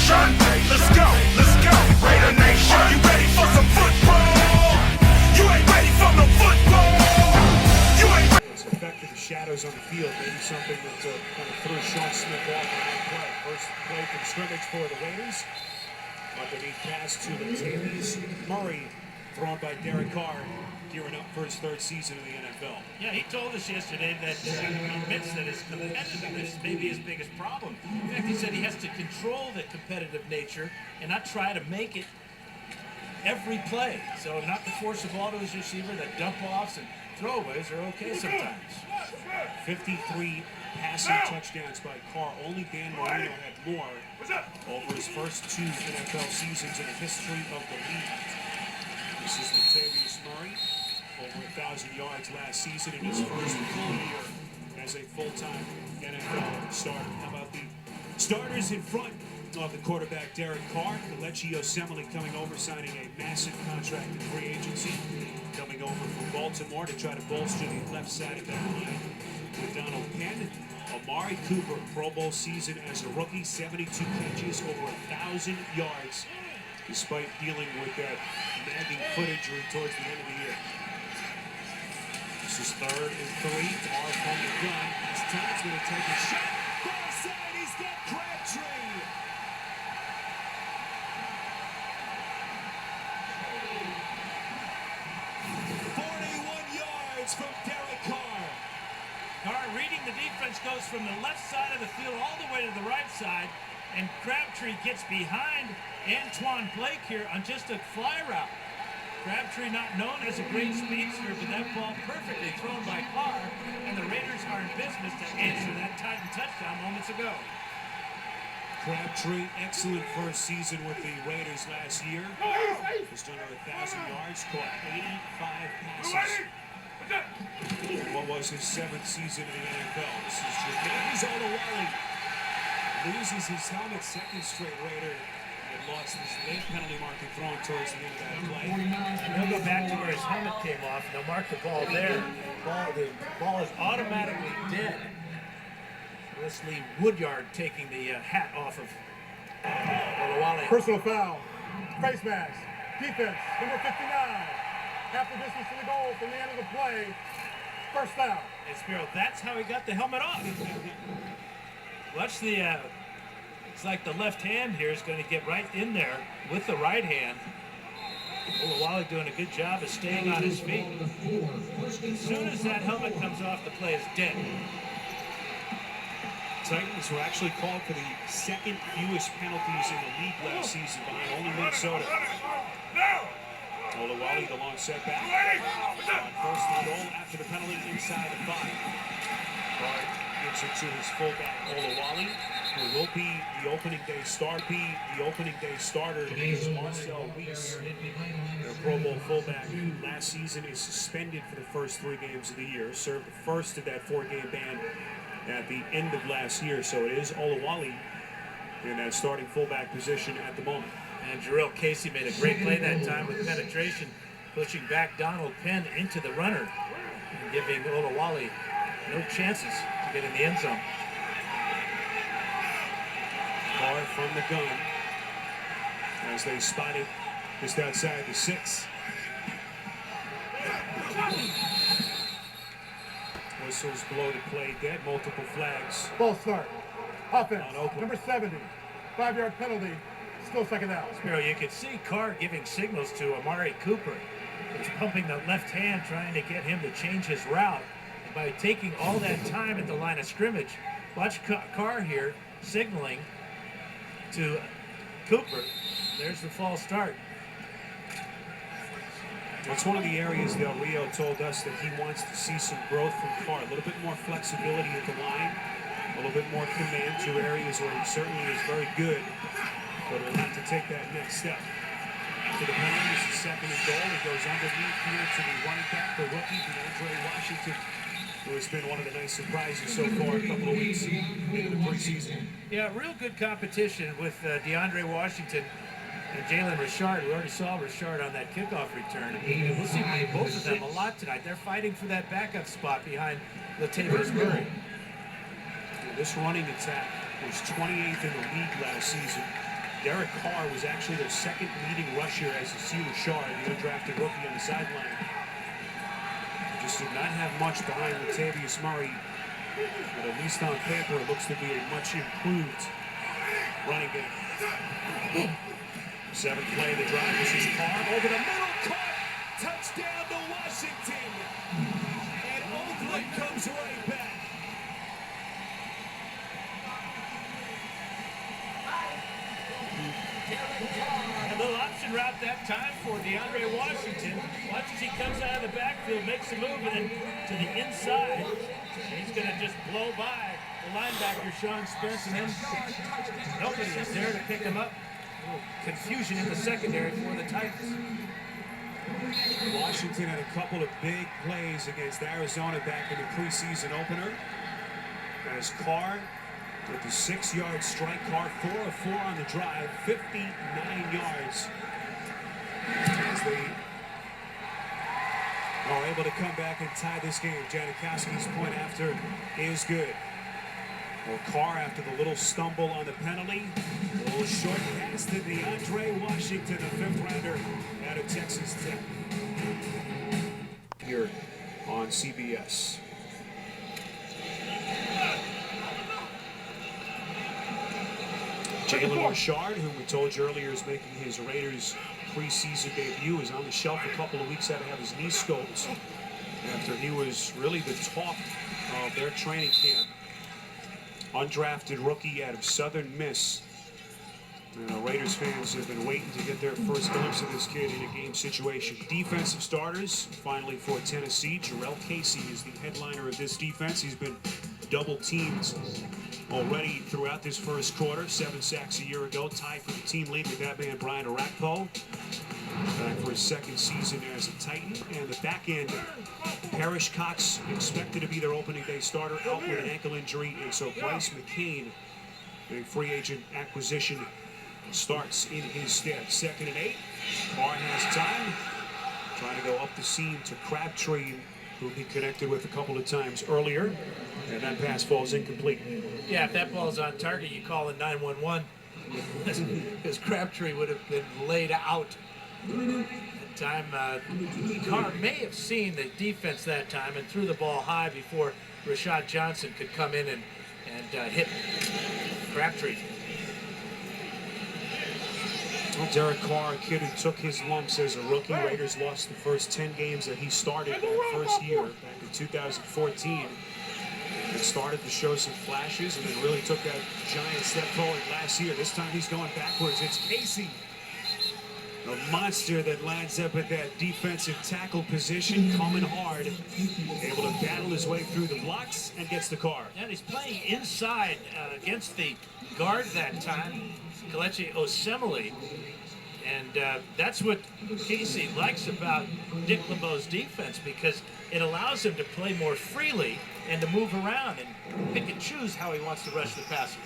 nation. Let's go, Raider nation. You ready for some football? You ain't ready for no football. You ain't ready. It's affected the shadows on the field. Maybe something that kind of threw Sean Smith off on that play. First play from scrimmage for the Raiders. Underneath pass to Penalties. Murray thrown by Derek Carr, gearing up for his third season in the NFL. Yeah, he told us yesterday that he admits that his competitiveness may be his biggest problem. In fact, he said he has to control the competitive nature and not try to make it every play. So not to force the ball to his receiver, that dump-offs and throwaways are okay sometimes. 53 passing touchdowns by Carr. Only Dan Marino had more over his first 2 NFL seasons in the history of the league. This is Latavius Murray, over 1,000 yards last season in his first full year as a full-time NFL starter. How about the starters in front of the quarterback, Derek Carr? Kelechi Osemele coming over, signing a massive contract in free agency. Coming over from Baltimore to try to bolster the left side of that line with Donald Penn. Amari Cooper, Pro Bowl season as a rookie, 72 catches, over 1,000 yards, despite dealing with that nagging foot injury towards the end of the year. This is 3rd and 3. Carr from the gun. This time's going to take a shot. Far side, he's got Crabtree. From Derek Carr. Carr reading the defense goes from the left side of the field all the way to the right side, and Crabtree gets behind Antoine Blake here on just a fly route. Crabtree not known as a great speedster, but that ball perfectly thrown by Carr, and the Raiders are in business to answer that Titan touchdown moments ago. Crabtree, excellent first season with the Raiders last year. Just under 1,000 yards, caught 85 passes. What was his 7th season in the NFL? This is James Olawale. Loses his helmet, 2nd straight Raider, and lost this late penalty marker thrown towards the end of that play. And he'll go back to where his helmet came off, and they'll mark the ball there. The ball is automatically dead. Wesley Woodyard taking the hat off of Olawale. Personal foul, face mask, defense, number 59. Half the distance to the goal from the end of the play. First down. And Spiro, that's how he got the helmet off. Watch the, it's like the left hand here is going to get right in there with the right hand. Olawale doing a good job of staying on his feet. As soon as that helmet comes off, the play is dead. Titans were actually called for the 2nd fewest penalties in the league last season, behind only Minnesota. Olawale, the long setback. On 1st and goal after the penalty inside the 5. Carr gives it to his fullback, Olawale, who will be the opening day starter. Is Marcel Reese, their Pro Bowl fullback, who last season is suspended for the first 3 games of the year. Served the first of that 4-game ban at the end of last year. So it is Olawale in that starting fullback position at the moment. And Jarrell Casey made a great play that time with penetration, pushing back Donald Penn into the runner and giving Olawale no chances to get in the end zone. Carr from the gun as they spotted just outside the 6. Whistles below the play dead, multiple flags. Ball start. Offense, number 70. 5-yard penalty. Still 2nd down. Spiro, you could see Carr giving signals to Amari Cooper. He's pumping the left hand, trying to get him to change his route. And by taking all that time at the line of scrimmage, watch Carr here signaling to Cooper. There's the false start. That's one of the areas Del Rio told us that he wants to see some growth from Carr. A little bit more flexibility at the line, a little bit more command, 2 areas where he certainly is very good, but will have to take that next step. To the penalties, the 2nd and goal. It goes underneath here to the running back, the rookie, DeAndre Washington, who has been one of the nice surprises so far a couple of weeks into the preseason. Yeah, real good competition with DeAndre Washington and Jalen Richard. We already saw Richard on that kickoff return. And we'll see both of them a lot tonight. They're fighting for that backup spot behind Latavius Murray. This running attack was 28th in the league last season. Derek Carr was actually their second leading rusher as a Cedar Shard, the undrafted rookie on the sideline. Just did not have much behind Latavius Murray, but at least on paper it looks to be a much improved running game. Seventh play of the drive. This is Carr over the middle. Caught. Touchdown to Washington. And Oakland comes right back. A little option route that time for DeAndre Washington. Watch as he comes out of the backfield, makes a move, and then to the inside. He's going to just blow by the linebacker, Sean Spence, and then nobody is there to pick him up. A little confusion in the secondary for the Titans. Washington had a couple of big plays against Arizona back in the preseason opener. As Carr with the 6-yard strike. Carr 4 of 4 on the drive, 59 yards. As they are able to come back and tie this game. Janikowski's point after is good. Well, Carr, after the little stumble on the penalty, a little short pass to DeAndre Washington, a 5th rounder out of Texas Tech. Here on CBS. Jalen Richard, who we told you earlier is making his Raiders preseason debut, is on the shelf a couple of weeks out to have his knee scoped after he was really the talk of their training camp. Undrafted rookie out of Southern Miss. And the Raiders fans have been waiting to get their first glimpse of this kid in a game situation. Defensive starters, finally for Tennessee. Jarrell Casey is the headliner of this defense. He's been double teamed already throughout this first quarter. 7 sacks a year ago, tied for the team lead with that man Brian Orakpo. Back for his second season as a Titan. And the back end, Parrish Cox expected to be their opening day starter, out with an ankle injury. And so Bryce McCain, a free agent acquisition, starts in his stead. 2nd and 8. Carr has time. Trying to go up the seam to Crabtree, who he connected with a couple of times earlier. And that pass falls incomplete. Yeah, if that ball's on target, you call it 911. Because Crabtree would have been laid out. That time, Carr may have seen the defense that time and threw the ball high before Rashad Johnson could come in and hit Crabtree. Well, Derek Carr, a kid who took his lumps as a rookie. Raiders lost the first 10 games that he started that first year back in 2014. It started to show some flashes and then really took that giant step forward last year. This time he's going backwards. It's Casey, a monster that lines up at that defensive tackle position, coming hard, able to battle his way through the blocks and gets the Carr. And he's playing inside against the guard that time, Kelechi Osemele. And that's what Casey likes about Dick LeBeau's defense, because it allows him to play more freely and to move around and pick and choose how he wants to rush the passer.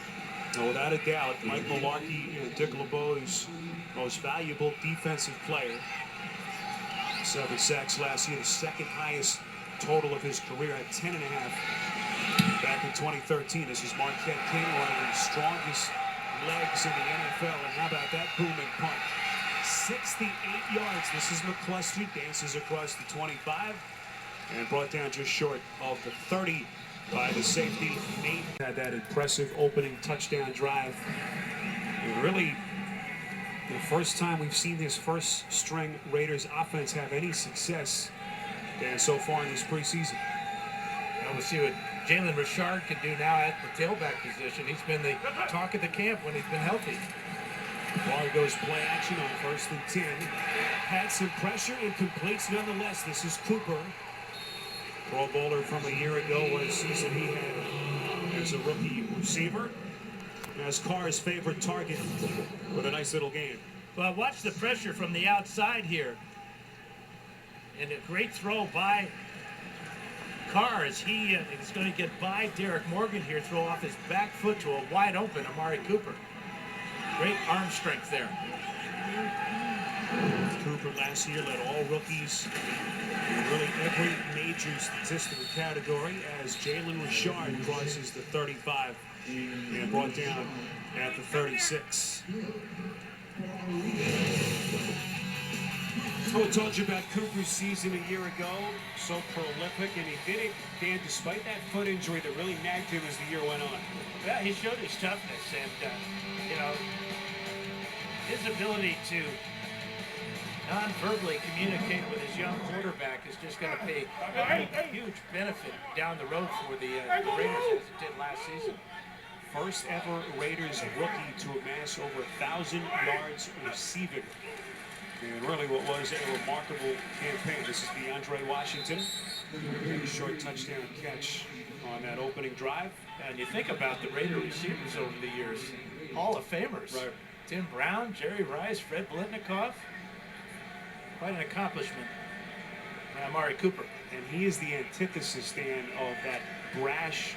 No, without a doubt, Mike Mularkey, Dick LeBeau's most valuable defensive player. 7 sacks last year, the 2nd highest total of his career at 10.5 back in 2013. This is Marquette King, one of the strongest legs in the NFL. And how about that booming punt? 68 yards. This is McCluster, dances across the 25 and brought down just short of the 30 by the safety. Nate had that impressive opening touchdown drive. And really, the first time we've seen this first string Raiders offense have any success so far in this preseason. Now we'll see what Jalen Richard can do now at the tailback position. He's been the talk of the camp when he's been healthy. Ball goes play action on 1st and 10. Had some pressure and completes nonetheless. This is Cooper, Pro Bowler from a year ago. What a season he had as a rookie receiver. As Carr's favorite target with a nice little game. Well, watch the pressure from the outside here. And a great throw by Carr as he is going to get by Derek Morgan here, throw off his back foot to a wide open Amari Cooper. Great arm strength there. Cooper last year led all rookies in really every major statistical category as Jalen Richard crosses the 35 and brought down at the 36. I told you about Cooper's season a year ago. So prolific, and he did it, Dan, despite that foot injury that really nagged him as the year went on. Yeah, he showed his toughness, and you know, his ability to non-verbally communicate with his young quarterback is just going to pay a huge benefit down the road for the Raiders as it did last season. First ever Raiders rookie to amass over 1,000 yards receiving. And really what was a remarkable campaign. This is DeAndre Washington. A short touchdown catch on that opening drive. And you think about the Raider receivers over the years. Hall of Famers. Right. Tim Brown, Jerry Rice, Fred Blitnikoff. Quite an accomplishment by Amari Cooper. And he is the antithesis, Dan, of that brash,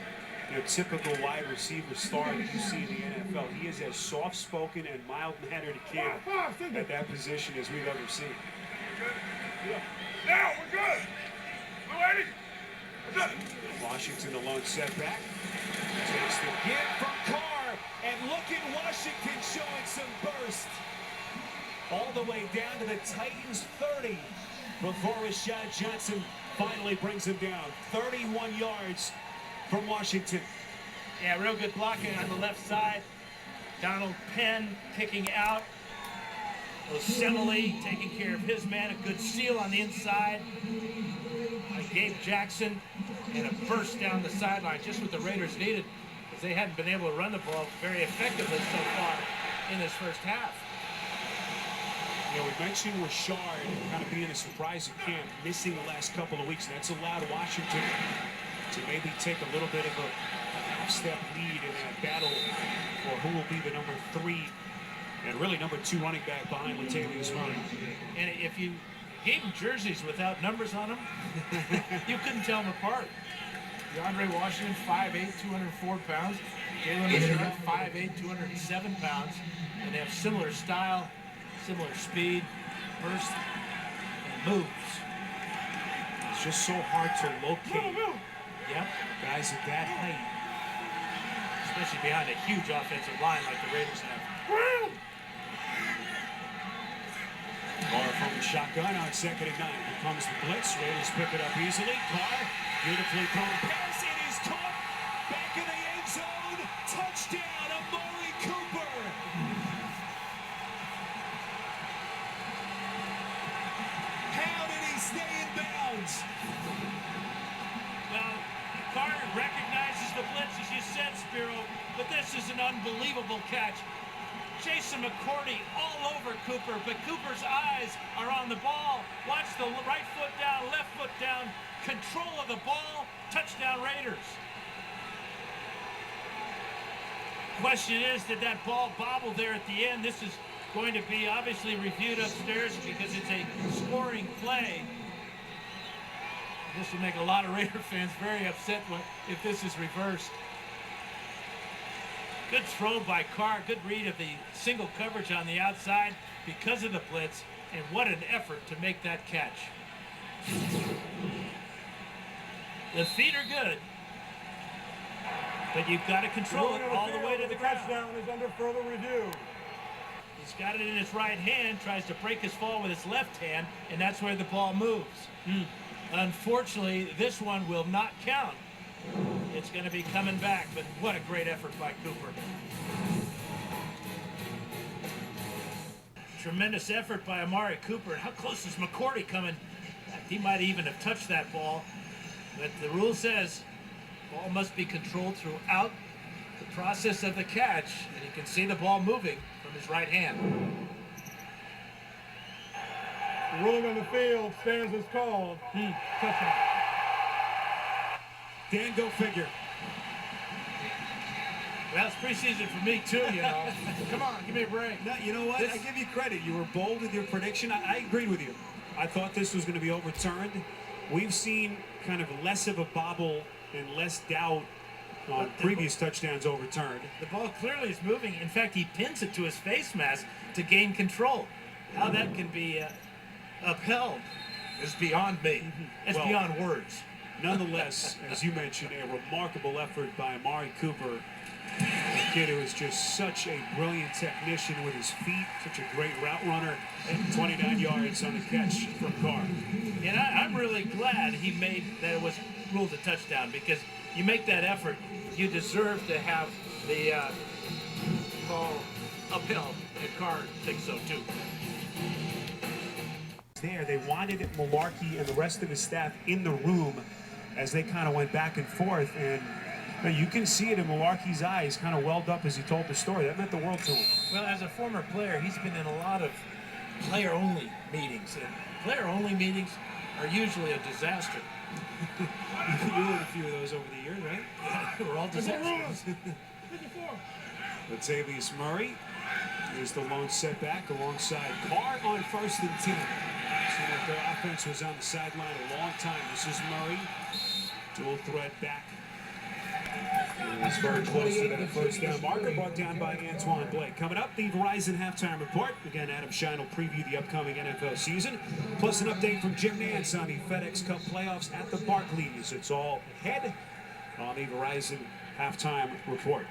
typical wide receiver star that you see in the NFL. He is as soft-spoken and mild-mannered a kid at that position as we've ever seen. Now we're good. We're ready. Washington alone setback. Takes the hit from Carr, and look at Washington showing some burst. All the way down to the Titans' 30 before Rashad Johnson finally brings him down. 31 yards from Washington. Yeah, real good blocking on the left side. Donald Penn kicking out. Osemele taking care of his man. A good steal on the inside. Gabe Jackson and a burst down the sideline, just what the Raiders needed, because they hadn't been able to run the ball very effectively so far in this first half. You know, we mentioned Rashard kind of being a surprise at camp, missing the last couple of weeks. That's allowed Washington to maybe take a little bit of a half-step lead in that battle for who will be the number 3 and really number 2 running back behind Latavius Murray. And if you gave them jerseys without numbers on them, you couldn't tell them apart. DeAndre Washington, 5'8", 204 pounds. Jalen Rashard, 5'8", 207 pounds. And they have similar style, similar speed, burst, and moves. It's just so hard to locate Yep. guys at that height. Especially behind a huge offensive line like the Raiders have. Carr from the shotgun on 2nd and 9. Here comes the blitz. Raiders pick it up easily. Carr, beautifully thrown pass. It is caught. Back in the end zone. Touchdown, Amari Cooper. How did he stay in bounds? Well, Carr recognizes the blitz, as you said, Spiro, but this is an unbelievable catch. Jason McCourty all over Cooper, but Cooper's eyes are on the ball. Watch the right foot down, left foot down, control of the ball, touchdown Raiders. Question is, did that ball bobble there at the end? This is going to be obviously reviewed upstairs because it's a scoring play. This will make a lot of Raider fans very upset if this is reversed. Good throw by Carr, good read of the single coverage on the outside because of the blitz, and what an effort to make that catch. The feet are good, but you've got to control it all the way to the ground. Touchdown is under further review. He's got it in his right hand, tries to break his fall with his left hand, and that's where the ball moves. Unfortunately, this one will not count. It's going to be coming back, but what a great effort by Cooper. Tremendous effort by Amari Cooper. How close is McCourty coming? He might even have touched that ball, but the rule says ball must be controlled throughout the process of the catch, and you can see the ball moving from his right hand. The ruling on the field stands as called. Touchdown. Dan, go figure. Well, it's preseason for me too, you know. Come on, give me a break. No, you know what? I give you credit. You were bold with your prediction. I agreed with you. I thought this was going to be overturned. We've seen kind of less of a bobble and less doubt on previous touchdowns overturned. The ball clearly is moving. In fact, he pins it to his face mask to gain control. How that can be upheld is beyond me. It's Well, beyond words. Nonetheless, as you mentioned, a remarkable effort by Amari Cooper. kid who is just such a brilliant technician with his feet, such a great route runner, and 29 yards on the catch from Carr. And I'm really glad he made that it was ruled a touchdown, because you make that effort, you deserve to have the call upheld, and Carr thinks so too. There, they wanted Malarkey and the rest of his staff in the room as they kind of went back and forth, and you can see it in Malarkey's eyes, kind of welled up as he told the story. That meant the world to him. Well, as a former player, he's been in a lot of player-only meetings, and player-only meetings are usually a disaster. You had a few of those over the years, right? Yeah, we're all disasters. Latavius Murray is the lone setback alongside Carr on 1st and 10. Seemed like their offense was on the sideline a long time. This is Murray, dual threat back. He's very close to that first down marker, brought down by Antoine Blake. Coming up, the Verizon Halftime Report. Again, Adam Shine will preview the upcoming NFL season, plus an update from Jim Nance on the FedEx Cup playoffs at the Barclays. It's all ahead on the Verizon Halftime Report.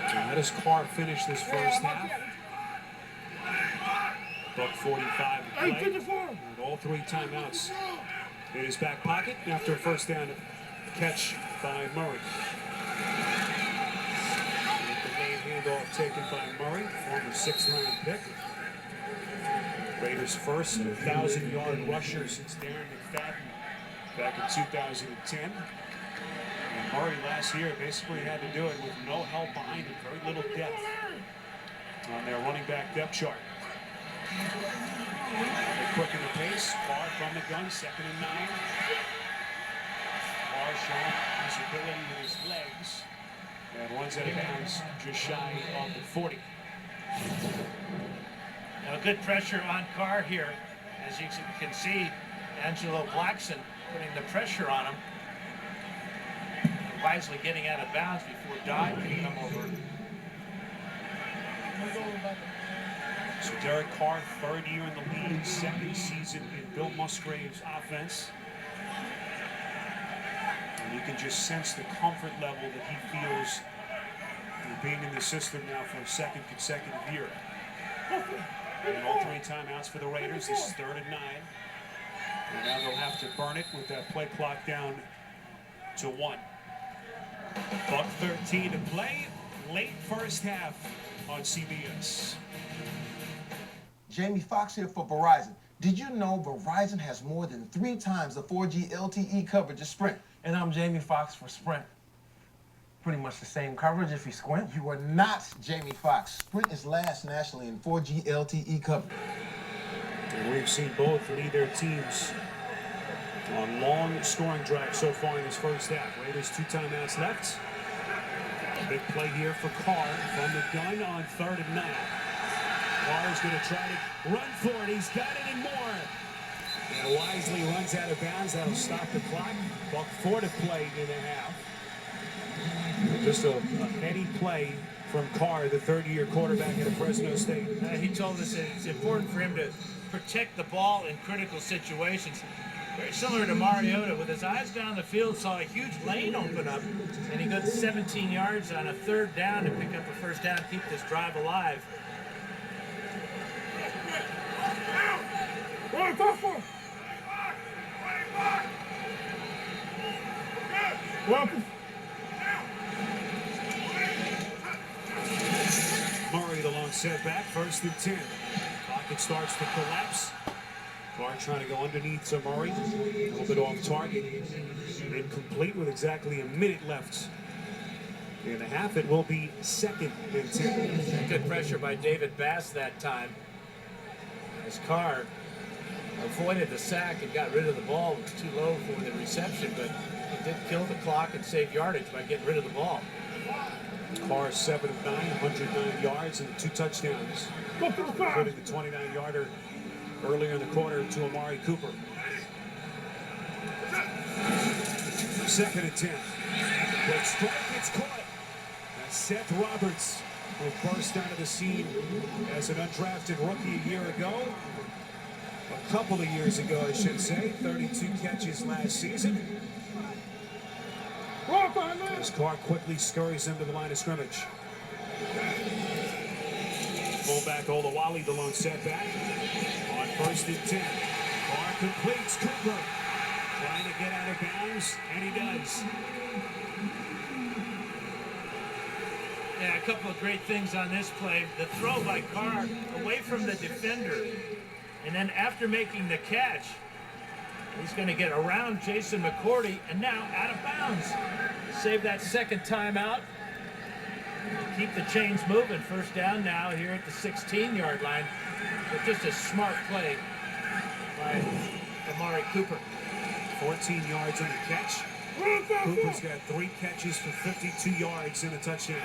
How does Carr finish this first half? Buck 45 to play. And all 3 timeouts in his back pocket after a first down catch by Murray. With the main handoff taken by Murray, former 6th-round pick. Raiders' first 1,000-yard rusher since Darren McFadden back in 2010. And Murray last year basically had to do it with no help behind him, very little depth on their running back depth chart. They quicken the pace. Carr from the gun, 2nd and 9. Carr showing his ability with his legs and runs out of bounds just shy of the 40. Now, good pressure on Carr here. As you can see, Angelo Blackson putting the pressure on him. Wisely getting out of bounds before Dodd can come over. So Derek Carr, 3rd year in the league, 2nd season in Bill Musgrave's offense. And you can just sense the comfort level that he feels being in the system now for a 2nd consecutive year. And all 3 timeouts for the Raiders. This is 3rd and 9. And now they'll have to burn it with that play clock down to 1. Buck 13 to play. Late first half on CBS. Jamie Foxx here for Verizon. Did you know Verizon has more than 3 times the 4G LTE coverage of Sprint? And I'm Jamie Foxx for Sprint. Pretty much the same coverage if you squint. You are not Jamie Foxx. Sprint is last nationally in 4G LTE coverage. And we've seen both lead their teams on long scoring drives so far in this first half. Raiders 2 timeouts left. Big play here for Carr from the gun on 3rd and 9. Carr is going to try to run for it. He's got it and more. And wisely runs out of bounds. That'll stop the clock. Buck 4 to play in the half. Just a heady play from Carr, the 3rd-year quarterback at Fresno State. He told us that it's important for him to protect the ball in critical situations. Very similar to Mariota, with his eyes down the field, saw a huge lane open up, and he got 17 yards on a 3rd down to pick up a first down, keep this drive alive. Murray, the long setback, 1st and 10. Pocket starts to collapse. Carr trying to go underneath to Murray. A little bit off target. Incomplete with exactly a minute left in the half. It will be 2nd and 10. Good pressure by David Bass that time, as Carr avoided the sack and got rid of the ball. It was too low for the reception, but he did kill the clock and save yardage by getting rid of the ball. Carr 7 of 9, 109 yards and 2 touchdowns, including the 29-yarder earlier in the quarter to Amari Cooper. 2nd and 10. Quick strike, it's caught. And Seth Roberts will burst onto the scene as an undrafted rookie a year ago. A couple of years ago, I should say. 32 catches last season. As Carr quickly scurries into the line of scrimmage. Fullback Olawale, the lone setback. On 1st and 10. Carr completes. Cooper trying to get out of bounds, and he does. Yeah, a couple of great things on this play. The throw by Carr away from the defender. And then after making the catch, he's going to get around Jason McCourty and now out of bounds. Save that second timeout. Keep the chains moving. First down now here at the 16-yard line. But just a smart play by Amari Cooper. 14 yards on the catch. Cooper's got 3 catches for 52 yards and a touchdown.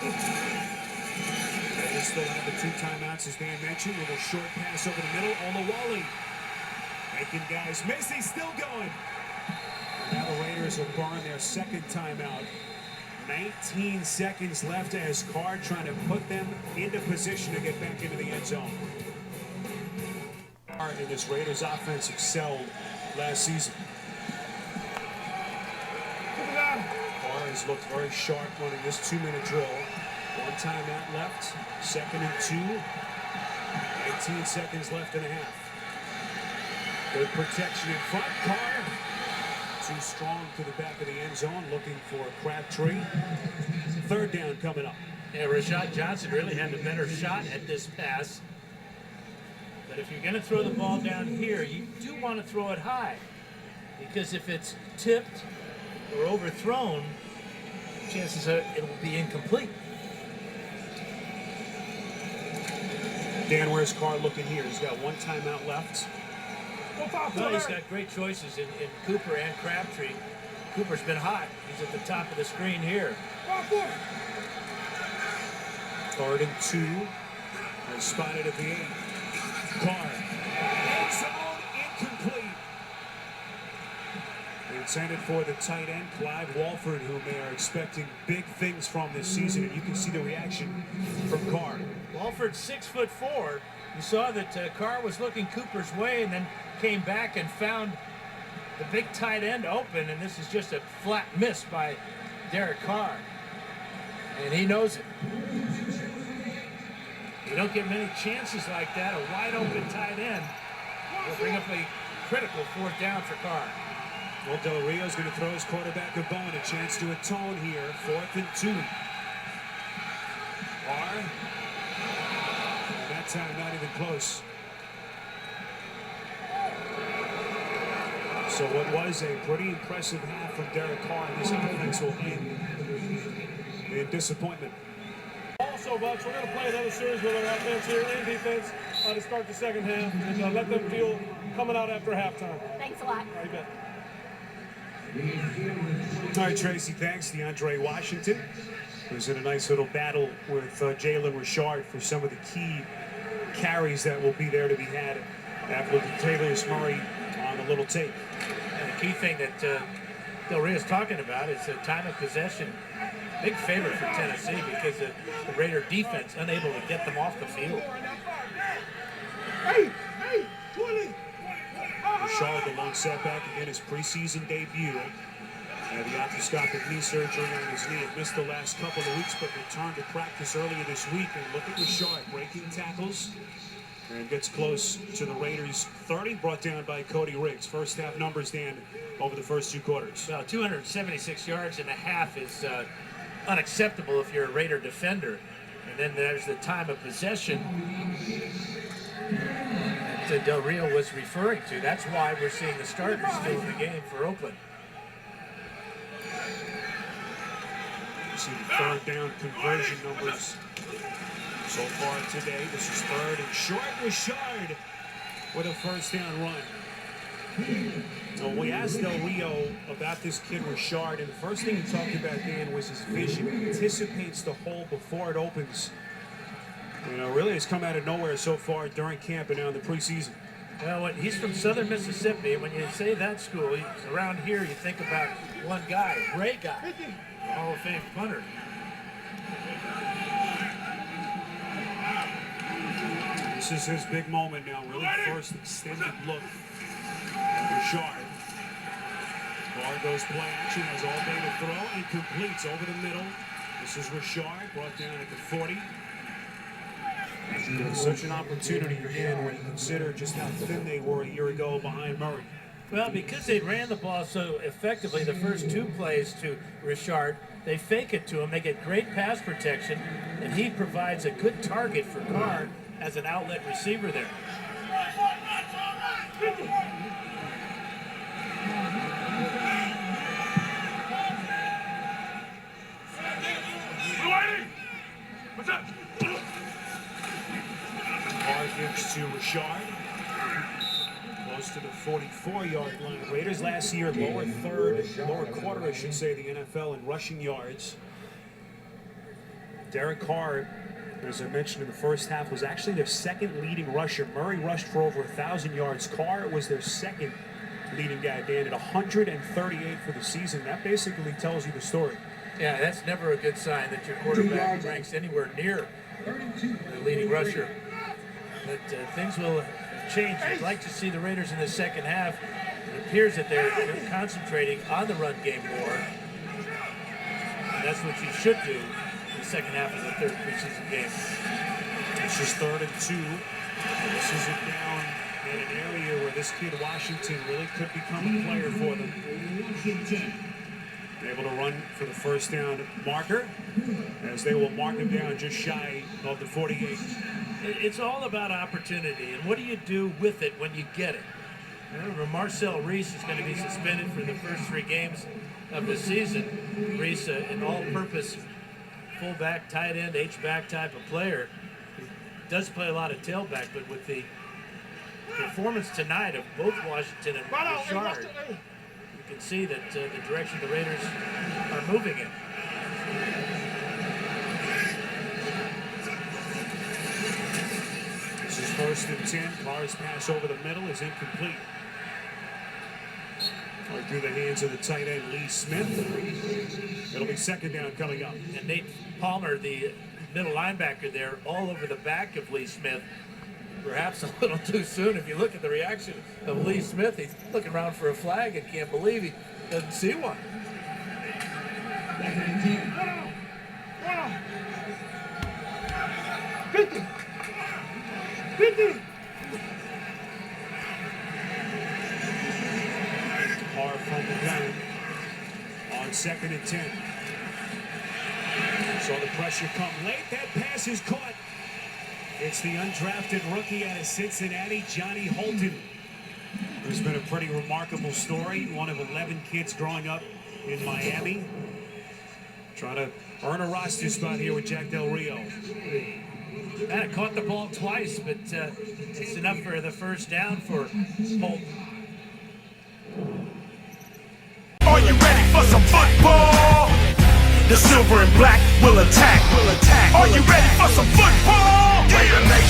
They still have the 2 timeouts, as Dan mentioned. Little short pass over the middle. Olawale making guys miss. He's still going. And now the Raiders will burn their second timeout. 19 seconds left as Carr trying to put them into position to get back into the end zone. Carr in this Raiders offense excelled last season. Carr has looked very sharp running this 2-minute drill. 1 timeout left, 2nd and 2. 19 seconds left and a half. Good protection in front. Carr too strong to the back of the end zone, looking for Crabtree. 3rd down coming up. Yeah, Rashad Johnson really had a better shot at this pass. But if you're going to throw the ball down here, you do want to throw it high. Because if it's tipped or overthrown, chances are it will be incomplete. Dan, where's Carr looking here? He's got 1 timeout left. No, he's got great choices in Cooper and Crabtree. Cooper's been hot. He's at the top of the screen here. 3rd and 2. And spotted at the 8. Carr. End zone incomplete. Intended for the tight end, Clyde Walford, whom they are expecting big things from this season. And you can see the reaction from Carr. Walford's 6'4". You saw that Carr was looking Cooper's way and then came back and found the big tight end open, and this is just a flat miss by Derek Carr. And he knows it. You don't get many chances like that. A wide open tight end will bring up a critical 4th down for Carr. Well, Del Rio's going to throw his quarterback a bone. A chance to atone here. 4th and 2. Carr. And that time not even close. So what was a pretty impressive half from Derek Carr, this offense will end in disappointment. Also, Bucks, we're going to play another series with our offense here and defense to start the second half and let them feel coming out after halftime. Thanks a lot. You bet. All right, Tracy, thanks. DeAndre Washington was in a nice little battle with Jalen Richard for some of the key carries that will be there to be had after Taylor's Murray on the little tape. And the key thing that Del Rio's talking about is the time of possession. Big favorite for Tennessee because the Raider defense unable to get them off the field. Richard, the lone setback, again his preseason debut. Had the arthroscopic knee surgery on his knee. Had missed the last couple of weeks, but returned to practice earlier this week. And look at Richard breaking tackles and gets close to the Raiders' 30, brought down by Cody Riggs. First half numbers, Dan, over the first 2 quarters. Well, 276 yards and a half is unacceptable if you're a Raider defender. And then there's the time of possession that Del Rio was referring to. That's why we're seeing the starters still in the game for Oakland. You see the 3rd down conversion numbers so far today. This is 3rd and short. Richard with a 1st down run. Well, we asked Del Rio about this kid Richard, and the first thing he talked about, Dan, was his vision. He anticipates the hole before it opens. You know, really has come out of nowhere so far during camp and now in the preseason. Well, he's from Southern Mississippi. When you say that school, around here you think about one guy, Ray Guy, Hall of Fame punter. This is his big moment now. Really first extended look at Richard. Carr goes play action, has all day to throw, and completes over the middle. This is Richard, brought down at the 40. Such an opportunity again when you consider just how thin they were a year ago behind Murray. Well, because they ran the ball so effectively the first two plays to Richard, they fake it to him, they get great pass protection, and he provides a good target for Carr as an outlet receiver there. What's up? Carr gives to Richard. Close to the 44-yard line. Raiders last year, lower quarter, I should say, the NFL in rushing yards. Derek Carr, as I mentioned in the first half, was actually their second leading rusher. Murray rushed for over 1,000 yards. Carr was their second leading guy. They ended 138 for the season. That basically tells you the story. Yeah, that's never a good sign that your quarterback ranks anywhere near the leading rusher. But things will change. I'd like to see the Raiders in the second half. It appears that they're concentrating on the run game more. And that's what you should do in the second half of the third preseason game. This is 3rd and 2. This is a down in an area where this kid Washington really could become a player for them. Able to run for the first down marker as they will mark him down just shy of the 48. It's all about opportunity, and what do you do with it when you get it? Remember, Marcel Reese is going to be suspended for the first 3 games of the season. Reese, an all-purpose fullback, tight end, H-back type of player. He does play a lot of tailback, but with the performance tonight of both Washington and Richard, you can see that the direction the Raiders are moving in. This is 1st and 10. Carr's pass over the middle is incomplete. Right through the hands of the tight end, Lee Smith. It'll be 2nd down coming up. And Nate Palmer, the middle linebacker there, all over the back of Lee Smith. Perhaps a little too soon. If you look at the reaction of Lee Smith, he's looking around for a flag and can't believe he doesn't see one. Carr from the gun on 2nd and 10. Saw the pressure come late. That pass is caught. It's the undrafted rookie out of Cincinnati, Johnny Holton. Who's been a pretty remarkable story. One of 11 kids growing up in Miami. Trying to earn a roster spot here with Jack Del Rio. Man, caught the ball twice, but it's enough for the first down for Holton. Are you ready for some football? The silver and black will attack. Are you ready for some football? Raider Nation.